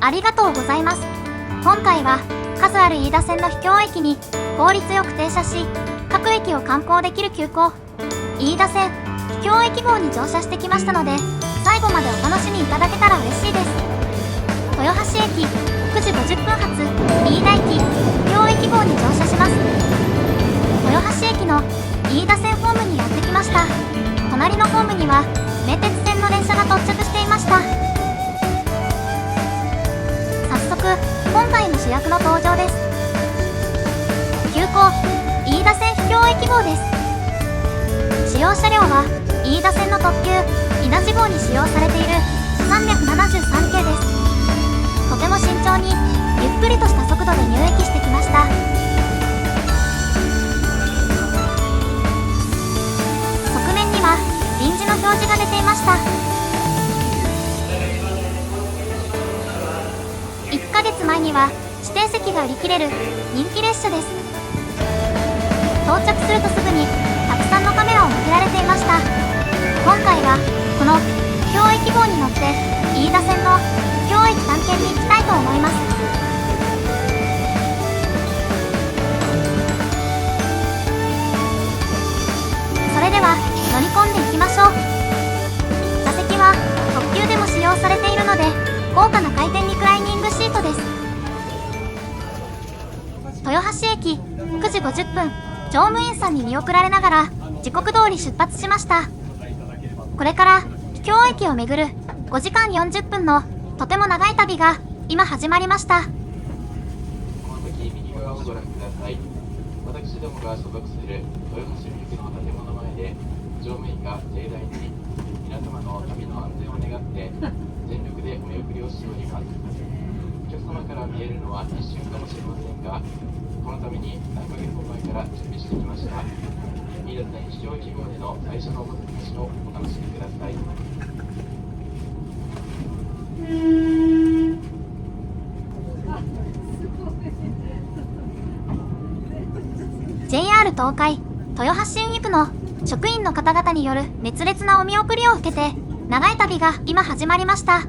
ありがとうございます。今回は数ある飯田線の秘境駅に効率よく停車し、各駅を観光できる急行飯田線秘境駅号に乗車してきましたので、最後までお楽しみいただけたら嬉しいです。豊橋駅9時50分発飯田駅秘境駅号に乗車します。豊橋駅の飯田線ホームにやってきました。隣のホームには名鉄線の電車が到着していました。早速今回の主役の登場です。急行飯田線秘境駅号です。使用車両は飯田線の特急稲地号に使用されている373系です。とても慎重にゆっくりとした速度で入駅してきました。側面には臨時の表示が出ていました。1ヶ月前には指定席が売り切れる人気列車です。到着するとすぐにたくさんのカメラを向けられていました。今回はこの秘境駅号に乗って飯田線の秘境駅探検に行きたいと思います。それでは乗り込んでいきましょう。座席は特急でも使用されているので豪華な回転リクライニングシートです。豊橋駅9時50分乗務員さんに見送られながら時刻通り出発しました。これから秘境駅を巡る5時間40分のとても長い旅が今始まりました。この時右側をご覧ください。私どもが所属する豊橋駅の建物前で乗務員が盛大に皆様の旅の安全を願って全力でお見送りをしております。お客様から見えるのは一瞬かもしれませんが、このために何ヶ月も前から準備してきました。飯田線秘境駅号での最初のお話をお楽しみください。JR 東海豊橋運輸区の職員の方々による熱烈なお見送りを受けて長い旅が今始まりました。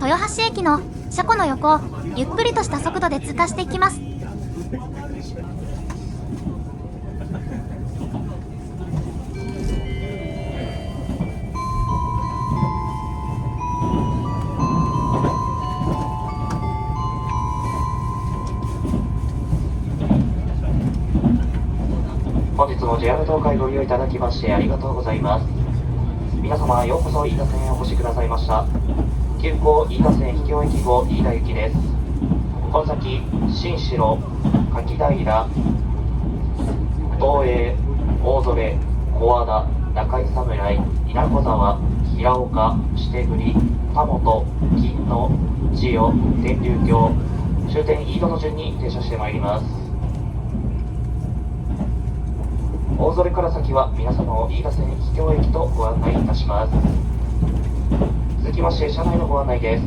豊橋駅の車庫の横をゆっくりとした速度で通過していきます。本日も JR 東海ご利用いただきましてありがとうございます。皆様ようこそ飯田線へお越しくださいました。急行飯田線秘境駅号飯田行きです。この先新城、柿平、東映、大曽根、小和田、中井侍、稲子沢、平岡、して栗、田本、金野、千代、天竜峡、終点飯田の順に停車してまいります。大曽根から先は皆様を飯田線秘境駅とご案内いたします。続きまして車内のご案内です。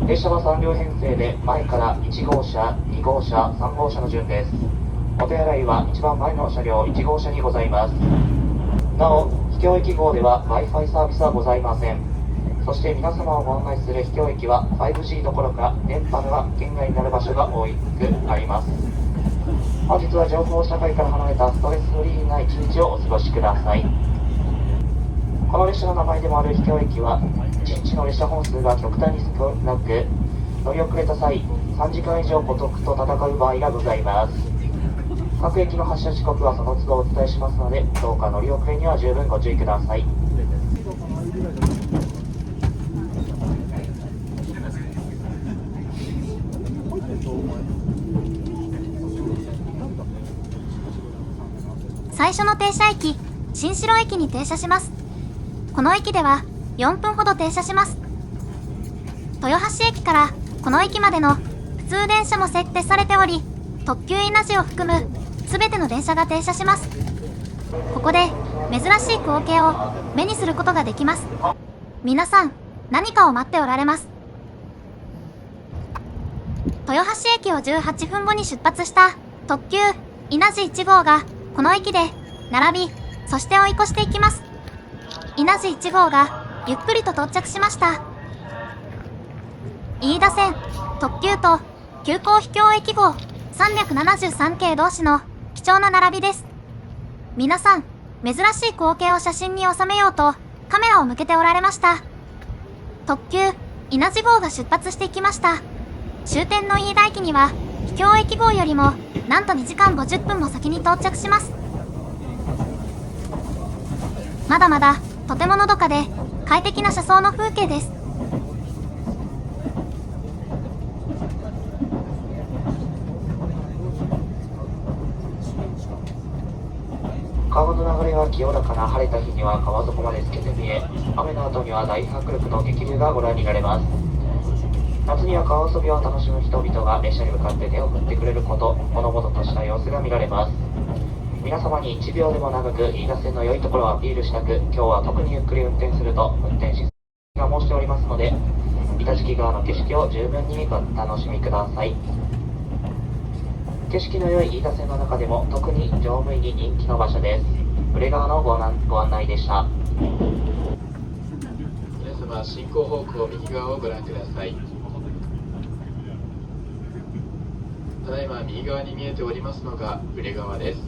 列車は3両編成で前から1号車、2号車、3号車の順です。お手洗いは一番前の車両1号車にございます。なお秘境駅号では Wi-Fi サービスはございません。そして皆様をご案内する秘境駅は 5G どころか電波が圏外になる場所が多くあります。本日は情報社会から離れたストレスフリーな一日をお過ごしください。この列車の名前でもある秘境駅は1日の列車本数が極端に少なく、乗り遅れた際3時間以上孤独と戦う場合がございます。各駅の発車時刻はその都度お伝えしますので、どうか乗り遅れには十分ご注意ください。最初の停車駅新城駅に停車します。この駅では4分ほど停車します。豊橋駅からこの駅までの普通電車も設定されており、特急稲地を含む全ての電車が停車します。ここで珍しい光景を目にすることができます。皆さん何かを待っておられます。豊橋駅を18分後に出発した特急稲地1号がこの駅で並び、そして追い越していきます。稲地1号がゆっくりと到着しました。飯田線特急と急行秘境駅号373系同士の貴重な並びです。皆さん、珍しい光景を写真に収めようとカメラを向けておられました。特急稲地号が出発していきました。終点の飯田駅には秘境駅号よりもなんと2時間50分も先に到着します。まだまだとてものどかで快適な車窓の風景です。川の流れが清らかな晴れた日には川底まで透けて見え、雨の後には大迫力の激流がご覧になれます。夏には川遊びを楽しむ人々が列車に向かって手を振ってくれること、ほのぼのとした様子が見られます。皆様に1秒でも長く飯田線の良いところをアピールしたく、今日は特にゆっくり運転すると運転士が申しておりますので、板敷川の景色を十分にお楽しみください。景色の良い飯田線の中でも特に乗務員に人気の場所です。呉川のご案内でした。皆様、進行方向右側をご覧ください。ただいま右側に見えておりますのが呉川です。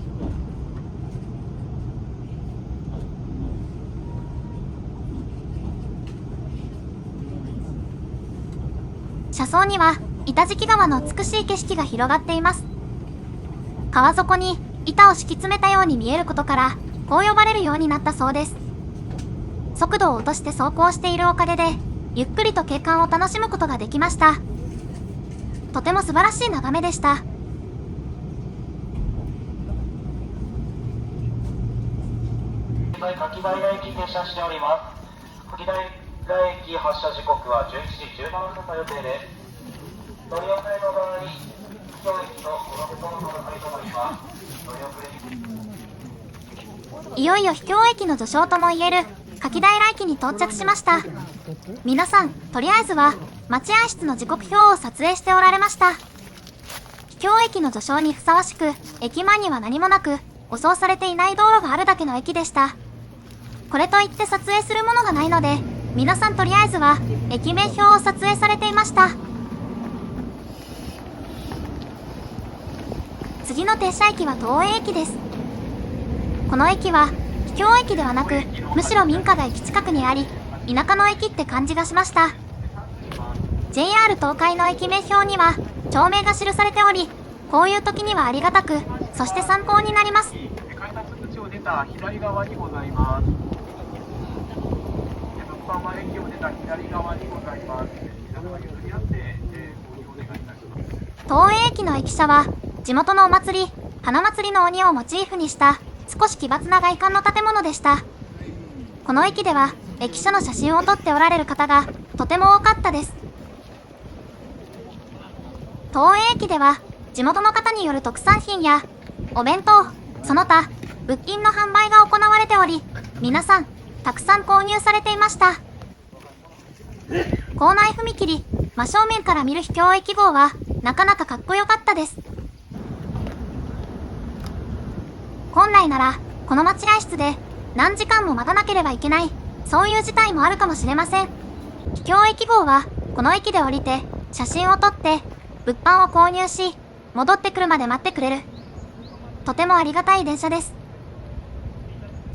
車窓には板敷川の美しい景色が広がっています。川底に板を敷き詰めたように見えることからこう呼ばれるようになったそうです。速度を落として走行しているおかげでゆっくりと景観を楽しむことができました。とても素晴らしい眺めでした。現在柿平駅停車しております。柿平駅発車時刻は11時17分の予定です。乗り遅れの場合、秘境駅とこの別の乗りとなります。乗り遅れいよいよ秘境駅の序章ともいえる柿平駅に到着しました。皆さん、とりあえずは待合室の時刻表を撮影しておられました。秘境駅の序章にふさわしく、駅前には何もなく舗装されていない道路があるだけの駅でした。これといって撮影するものがないので、皆さんとりあえずは駅名表を撮影されていました。次の停車駅は東映駅です。この駅は秘境駅ではなく、むしろ民家が駅近くにあり、田舎の駅って感じがしました。 JR 東海の駅名表には町名が記されており、こういう時にはありがたく、そして参考になります。改札口を出た左側にございます。物販は駅を出た左側にございます。皆様譲り合ってご利用お願いいたします。東映駅の駅舎は地元のお祭り、花祭りの鬼をモチーフにした少し奇抜な外観の建物でした。この駅では駅舎の写真を撮っておられる方がとても多かったです。東映駅では地元の方による特産品やお弁当、その他物品の販売が行われており、皆さんたくさん購入されていました。構内踏切真正面から見る秘境駅号はなかなかかっこよかったです。本来ならこの待合室で何時間も待たなければいけない、そういう事態もあるかもしれません。秘境駅号はこの駅で降りて写真を撮って物販を購入し、戻ってくるまで待ってくれる、とてもありがたい電車です。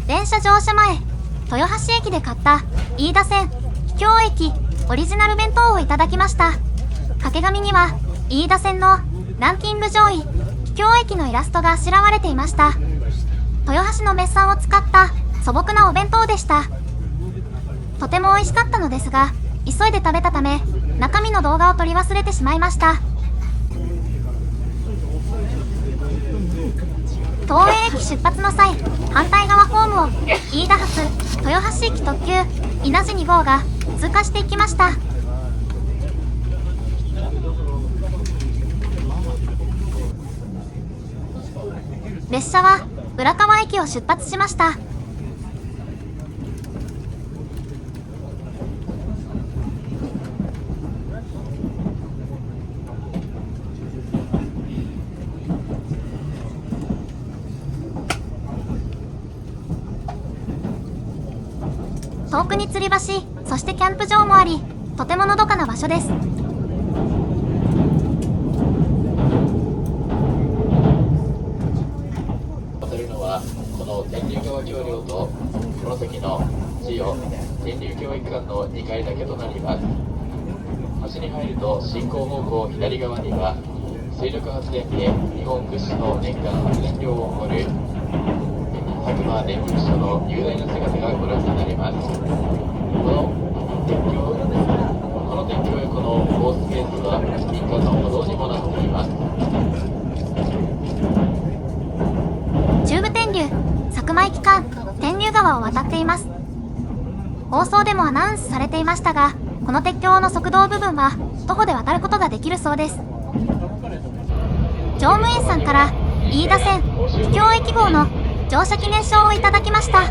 電車乗車前、豊橋駅で買った飯田線秘境駅オリジナル弁当をいただきました。掛け紙には飯田線のランキング上位秘境駅のイラストがあしらわれていました。豊橋の名産を使った素朴なお弁当でした。とても美味しかったのですが、急いで食べたため中身の動画を撮り忘れてしまいました。東映駅出発の際、反対側ホームを飯田発豊橋駅特急稲地2号が通過していきました。列車は浦川駅を出発しました。遠くに吊り橋、そしてキャンプ場もあり、とてものどかな場所です。渡るのはこの天竜川橋梁とこの先の千代天竜教育館の2階だけとなります。橋に入ると進行方向左側には水力発電で日本屈指の年間発電量を誇る佐久間電力所の雄大な姿がご覧になれます。この鉄橋横のコースベースは民間の歩道にもなっています。中部天竜佐久間駅間天竜川を渡っています。放送でもアナウンスされていましたが、この鉄橋の側道部分は徒歩で渡ることができるそうです。乗務員さんから飯田線秘境駅号の乗車記念証をいただきました。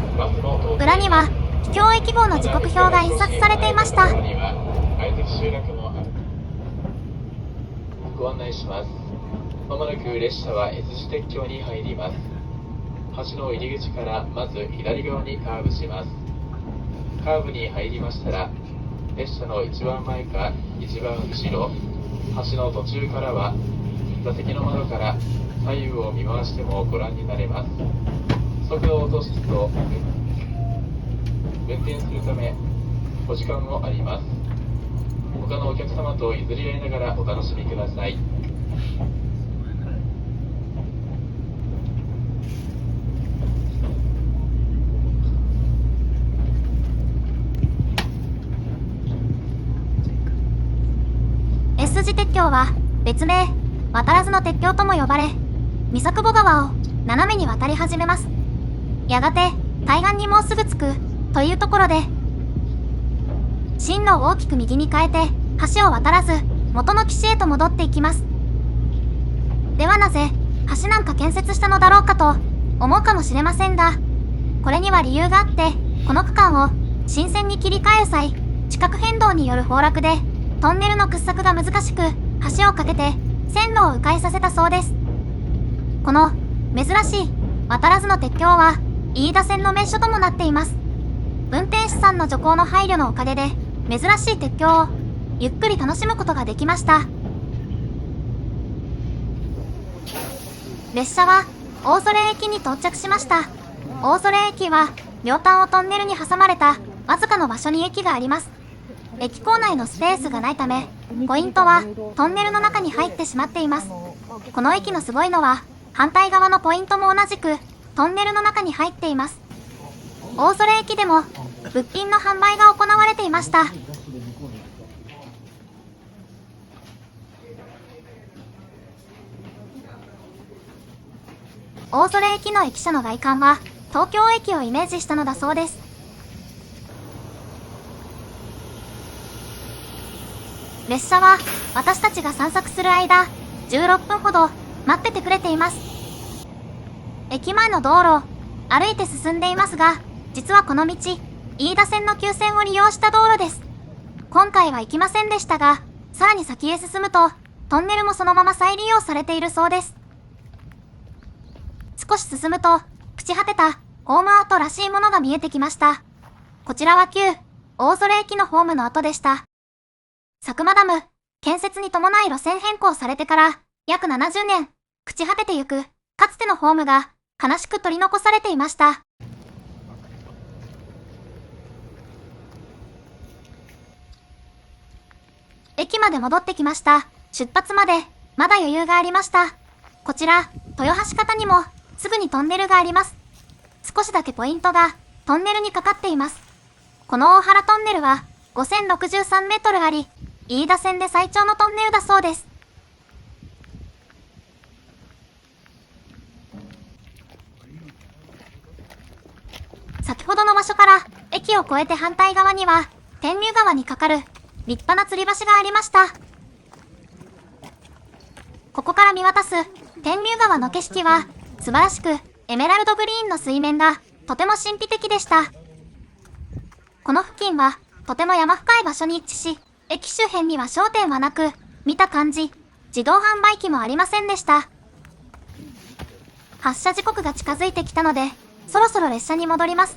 裏には秘境駅号の時刻表が印刷されていました。ご案内します。まもなく列車は S 字鉄橋に入ります。橋の入り口からまず左側にカーブします。カーブに入りましたら、列車の一番前か一番後ろ、橋の途中からは座席の窓から左右を見回してもご覧になれます。速度を落とすと運転するためお時間もあります。他のお客様と譲り合いながらお楽しみください。S 字鉄橋は別名渡らずの鉄橋とも呼ばれ、三作保川を斜めに渡り始めます。やがて対岸にもうすぐ着くというところで、進路を大きく右に変えて橋を渡らず元の岸へと戻っていきます。ではなぜ橋なんか建設したのだろうかと思うかもしれませんが、これには理由があって、この区間を新線に切り替える際、地殻変動による崩落でトンネルの掘削が難しく、橋を架けて線路を迂回させたそうです。この珍しい渡らずの鉄橋は飯田線の名所ともなっています。運転手さんの徐行の配慮のおかげで珍しい鉄橋をゆっくり楽しむことができました。列車は大曽駅に到着しました。大曽駅は両端をトンネルに挟まれたわずかの場所に駅があります。駅構内のスペースがないため、ポイントはトンネルの中に入ってしまっています。この駅のすごいのは、反対側のポイントも同じくトンネルの中に入っています。大曽駅でも物品の販売が行われていました。大曽駅の駅舎の外観は東京駅をイメージしたのだそうです。列車は私たちが散策する間、16分ほど待っててくれています。駅前の道路を歩いて進んでいますが、実はこの道、飯田線の旧線を利用した道路です。今回は行きませんでしたが、さらに先へ進むと、トンネルもそのまま再利用されているそうです。少し進むと、朽ち果てたホームアートらしいものが見えてきました。こちらは旧大曽駅のホームの跡でした。佐久間ダム、建設に伴い路線変更されてから約70年、朽ち果ててゆくかつてのホームが悲しく取り残されていました。駅まで戻ってきました。出発までまだ余裕がありました。こちら、豊橋方にもすぐにトンネルがあります。少しだけポイントがトンネルにかかっています。この大原トンネルは5063メートルあり、飯田線で最長のトンネルだそうです。先ほどの場所から駅を越えて反対側には天竜川に架かる立派な吊り橋がありました。ここから見渡す天竜川の景色は素晴らしく、エメラルドグリーンの水面がとても神秘的でした。この付近はとても山深い場所に位置し、駅周辺には商店はなく、見た感じ、自動販売機もありませんでした。発車時刻が近づいてきたので、そろそろ列車に戻ります。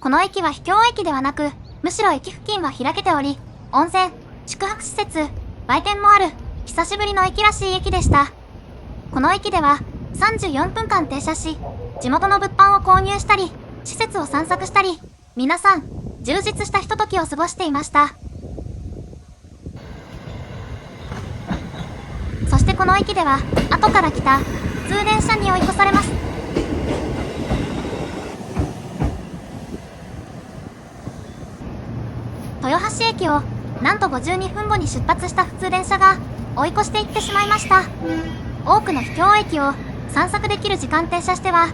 この駅は秘境駅ではなく、むしろ駅付近は開けており、温泉、宿泊施設、売店もある、久しぶりの駅らしい駅でした。この駅では、34分間停車し、地元の物販を購入したり、施設を散策したり、皆さん、充実したひとときを過ごしていました。そしてこの駅では、後から来た、普通電車に追い越されます。豊橋駅を、なんと52分後に出発した普通電車が、追い越していってしまいました。多くの秘境駅を散策できる時間停車しては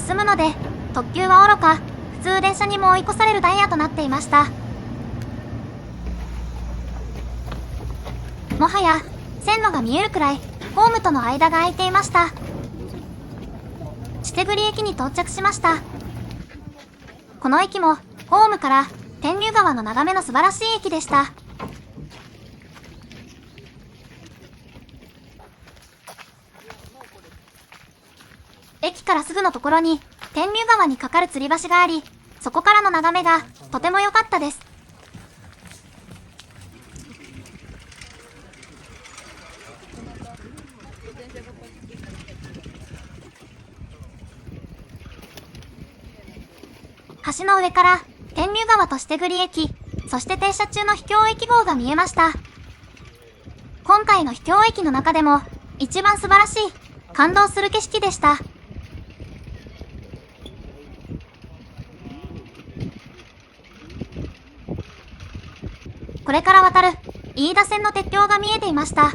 進むので、特急はおろか普通電車にも追い越されるダイヤとなっていました。もはや線路が見えるくらいホームとの間が空いていました。千手栗駅に到着しました。この駅もホームから天竜川の眺めの素晴らしい駅でした。駅からすぐのところに天竜川に架かる吊り橋があり、そこからの眺めがとても良かったです。橋の上から天竜川として栗駅、そして停車中の秘境駅号が見えました。今回の秘境駅の中でも一番素晴らしい、感動する景色でした。これから渡る飯田線の鉄橋が見えていました。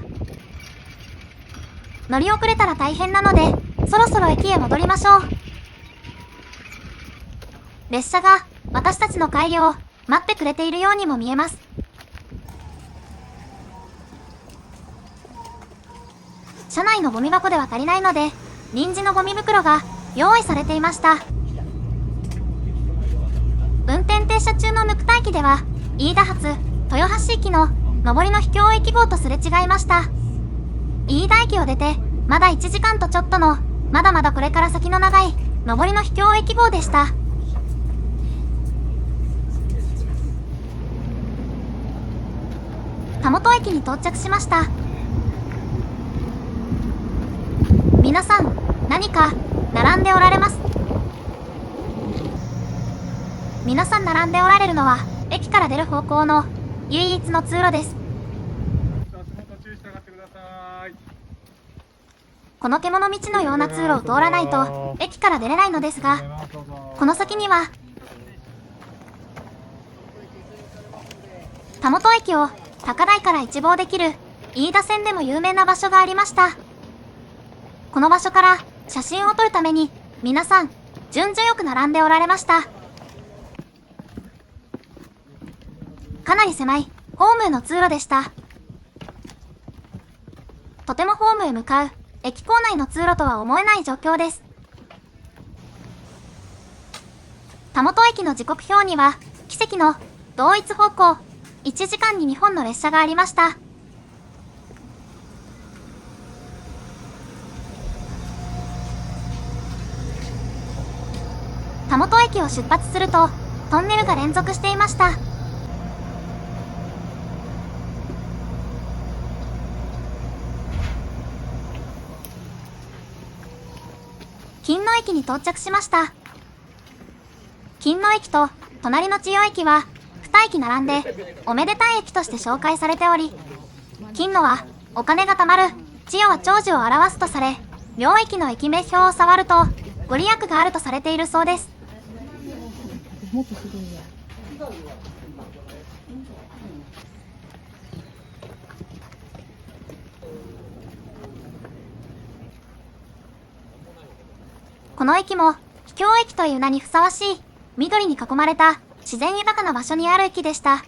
乗り遅れたら大変なので、そろそろ駅へ戻りましょう。列車が私たちの帰りを待ってくれているようにも見えます。車内のゴミ箱では足りないので、臨時のゴミ袋が用意されていました。運転停車中のぬくた駅では、飯田発豊橋駅の上りの秘境駅号とすれ違いました。飯田駅を出てまだ1時間とちょっとの、まだまだこれから先の長い上りの秘境駅号でした。田本駅に到着しました。皆さん、何か並んでおられます。皆さん並んでおられるのは駅から出る方向の唯一の通路です。この獣道のような通路を通らないと駅から出れないのですが、この先には田本駅を高台から一望できる飯田線でも有名な場所がありました。この場所から写真を撮るために皆さん順序よく並んでおられました。かなり狭いホームへの通路でした。とてもホームへ向かう駅構内の通路とは思えない状況です。田本駅の時刻表には奇跡の同一方向1時間に2本の列車がありました。田本駅を出発するとトンネルが連続していました。金野駅に到着しました。金野駅と隣の千代駅は2駅並んでおめでたい駅として紹介されており、金野はお金が貯まる、千代は長寿を表すとされ、両駅の駅名表を触るとご利益があるとされているそうです。この駅も秘境駅という名にふさわしい緑に囲まれた自然豊かな場所にある駅でした。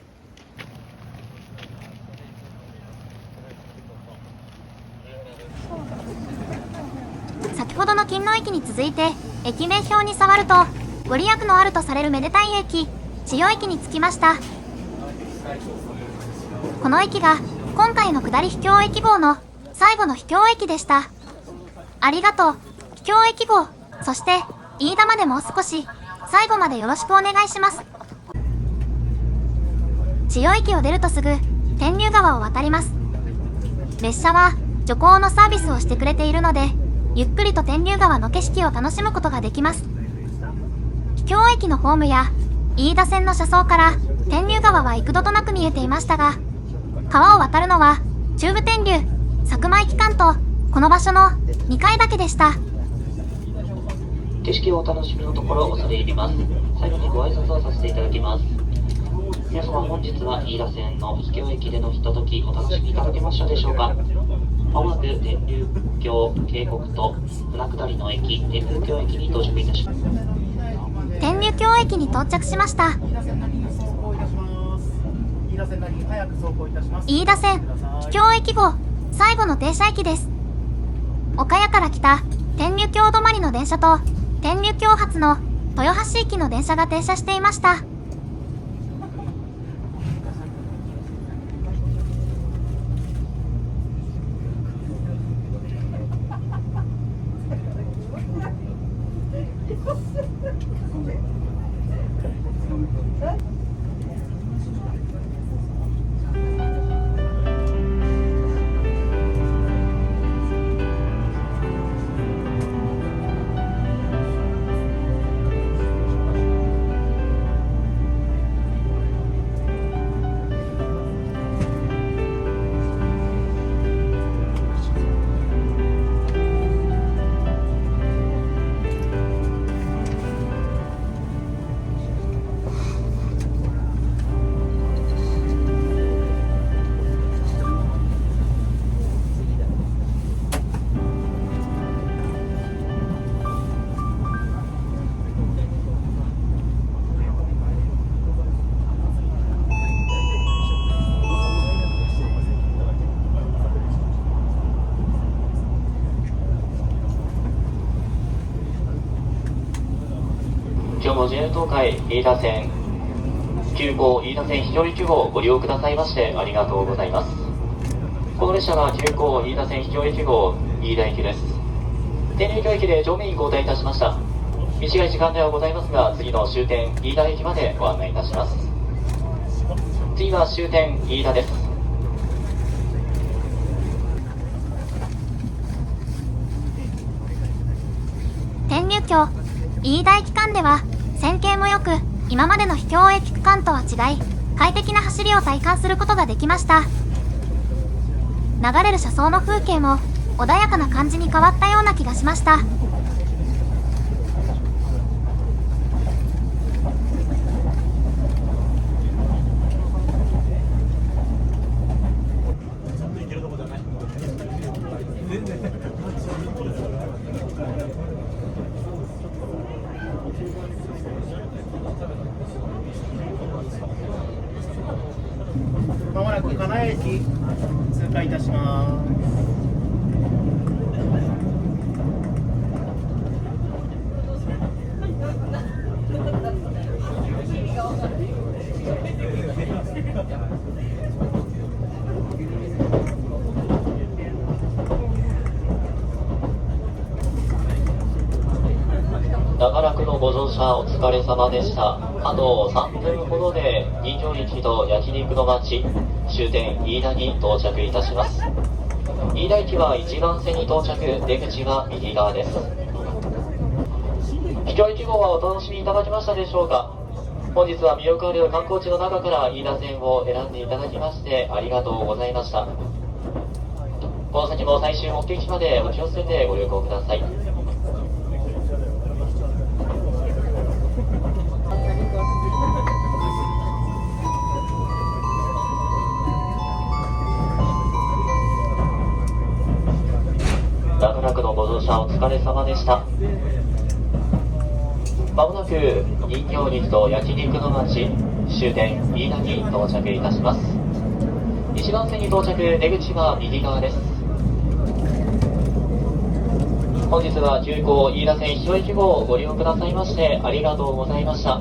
先ほどの金野駅に続いて駅名表に触るとご利益のあるとされるめでたい駅千代駅に着きました。この駅が今回の下り秘境駅号の最後の秘境駅でした。ありがとう秘境駅号。そして飯田までもう少し最後までよろしくお願いします。千代駅を出るとすぐ天竜川を渡ります。列車は徐行のサービスをしてくれているので、ゆっくりと天竜川の景色を楽しむことができます。秘境駅のホームや飯田線の車窓から天竜川は幾度となく見えていましたが、川を渡るのは中部天竜佐久間駅間とこの場所の2回だけでした。景色をお楽しみのところ恐れ入ります。最後にご挨拶をさせていただきます。皆様、本日は飯田線の秘境駅でのひとときお楽しみいただけましたでしょうか。まもなく天竜峡渓谷と船下りの駅天竜峡駅に到着いたします。天竜峡駅に到着しました。飯田線秘境駅後最後の停車駅です。岡谷から来た天竜峡止まりの電車と天竜峡発の豊橋駅の電車が停車していました。今日も JR 東海飯田線9号飯田線非常駅号をご利用くださいましてありがとうございます。この列車は9号飯田線非常駅号飯田駅です。天竜峡駅で乗務員交代いたしました。短い時間ではございますが、次の終点飯田駅までご案内いたします。次は終点飯田です。天竜峡飯田駅間では線形もよく、今までの秘境駅区間とは違い快適な走りを体感することができました。流れる車窓の風景も穏やかな感じに変わったような気がしました。まもなく金谷駅通過いたします。長らくのご乗車お疲れ様でした。あと3分ほどで人形駅と焼肉の街終点飯田に到着いたします。飯田駅は1番線に到着、出口は右側です。秘境駅号はお楽しみいただけましたでしょうか。本日は魅力ある観光地の中から飯田線を選んでいただきましてありがとうございました。この先も最終目的地までお気をつけてご旅行ください。長らくのご乗車お疲れ様でした。まもなく人形劇と焼肉の街終点飯田に到着いたします。1番線に到着、出口は右側です。本日は9号飯田線非常駅号をご利用くださいましてありがとうございました。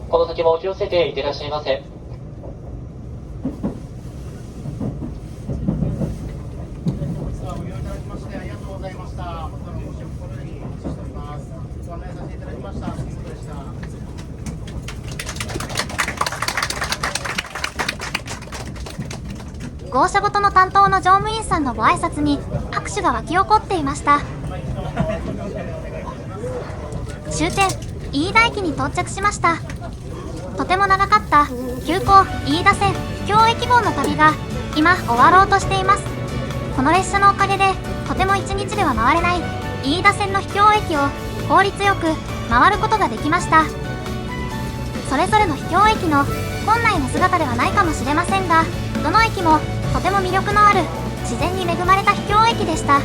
この先もお気をつけていってらっしゃいませ。ご利用いただきましてありがとうございました。またご視聴心よりお待ちしております。号車ごとの担当の乗務員さんのご挨拶に拍手が沸き起こっていました。終点飯田駅に到着しました。とても長かった急行飯田線秘境駅号の旅が今終わろうとしています。この列車のおかげでとても一日では回れない飯田線の秘境駅を効率よく回ることができました。それぞれの秘境駅の本来の姿ではないかもしれませんが、どの駅もとても魅力のある自然に恵まれた秘境駅でした。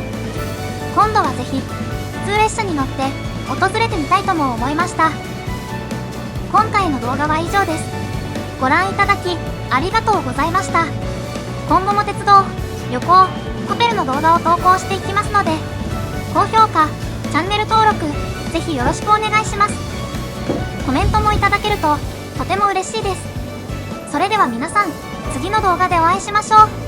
今度はぜひ普通列車に乗って訪れてみたいとも思いました。今回の動画は以上です。ご覧いただきありがとうございました。今後も鉄道、旅行、ホテルの動画を投稿していきますので、高評価、チャンネル登録、ぜひよろしくお願いします。コメントもいただけるととても嬉しいです。それでは皆さん、次の動画でお会いしましょう。